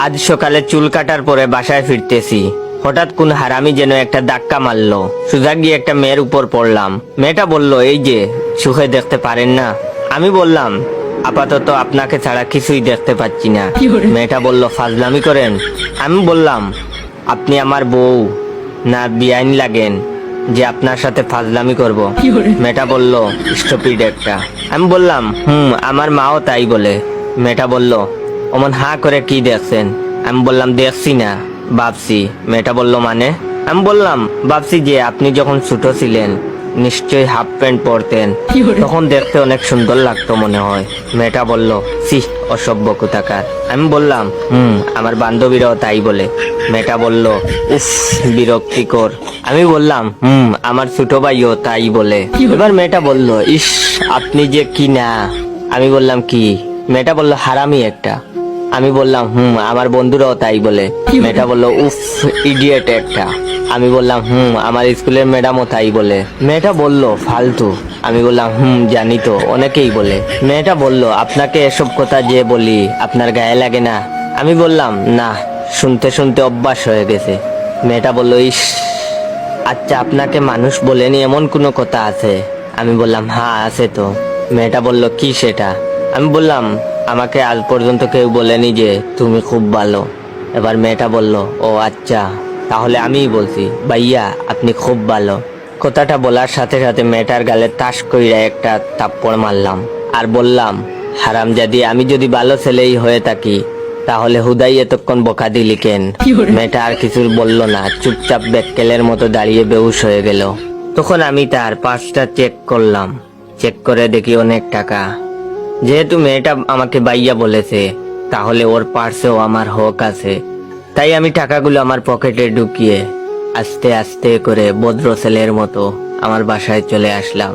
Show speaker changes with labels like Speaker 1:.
Speaker 1: আজ সকালে চুল কাটার পরে বাসায় ফিরতেছি, হঠাৎ কোন হারামি যেন একটা ধাক্কা মারলো। সোজা গিয়ে একটা মেয়ের উপর পড়লাম। মেয়েটা বলল, এই যে সুখে দেখতে পারেন না? আমি বললাম, আপাতত আপনাকে ছাড়া কিছুই দেখতে পাচ্ছি না। মেয়েটা বলল, ফাজলামি করেন? আমি বললাম, আপনি আমার বউ না বেআইন লাগেন যে আপনার সাথে ফাজলামি করব? মেয়েটা বলল, স্টুপিড একটা। আমি বললাম, আমার মাও তাই বলে। মেয়েটা বলল, অমন হা করে কি দেখছেন? আমি বললাম, দেখছি না, ভাবছি। মেয়েটা বলল, মানে? আমি বললাম, ভাবছি যে আপনি যখন ছোট ছিলেন নিশ্চয়ই হাফ প্যান্ট পরতেন, তখন দেখতে অনেক সুন্দর লাগতো মনে হয়। মেয়েটা বলল, সি, অসভ্য কোথাকার। আমি বললাম, আমার বান্ধবীরাও তাই বলে। মেয়েটা বলল, উফ, বিরক্তিকর। আমি বললাম, আমার ছোট ভাইও তাই বলে। এবার মেয়েটা বলল, ইস, আপনি যে কি না। আমি বললাম, কি? মেয়েটা বলল, হারামি একটা। আমি বললাম, আমার বন্ধুরাও তাই বলে। মেয়েটা বলল, উফ, ইডিয়েট একটা। আমি বললাম, আমার স্কুলের ম্যাডামও তাই বলে। মেয়েটা বলল, ফালতু। আমি বললাম, জানি তো, অনেকেই বলে। মেয়েটা বলল, আপনাকে এসব কথা যে বলি আপনার গায়ে লাগে না? আমি বললাম, না, শুনতে শুনতে অভ্যাস হয়ে গেছে। মেয়েটা বলল, ইস, আচ্ছা, আপনাকে মানুষ বলেনি এমন কোনো কথা আছে? আমি বললাম, হ্যাঁ আছে তো। মেয়েটা বলল, কি সেটা? আমি বললাম, আমাকে আজ পর্যন্ত কেউ বলেনি যে তুমি খুব ভালো। এবার মেয়েটা বলল, ও আচ্ছা, তাহলে আমিই বলছি, ভাইয়া আপনি খুব ভালো। কথাটা বলার সাথে সাথে মেয়েটার গালে তাস কইরা একটা থাপ্পড় মারলাম আর বললাম, হারামজাদি, আমি যদি ভালো ছেলেই হয়ে থাকি তাহলে হুদাই এতক্ষণ বকা দিলি কেন? মেয়েটা আর কিছু বলল না, চুপচাপ বেক্কেলের মতো দাঁড়িয়ে বেহুশ হয়ে গেল। তখন আমি তার পার্সটা চেক করলাম। চেক করে দেখি অনেক টাকা। যেহেতু মেয়েটা আমাকে বাইয়া বলেছে, তাহলে ওর পার্সেও আমার হক আছে। তাই আমি টাকাগুলো আমার পকেটে ঢুকিয়ে আস্তে আস্তে করে ভদ্র ছেলের মতো আমার বাসায় চলে আসলাম।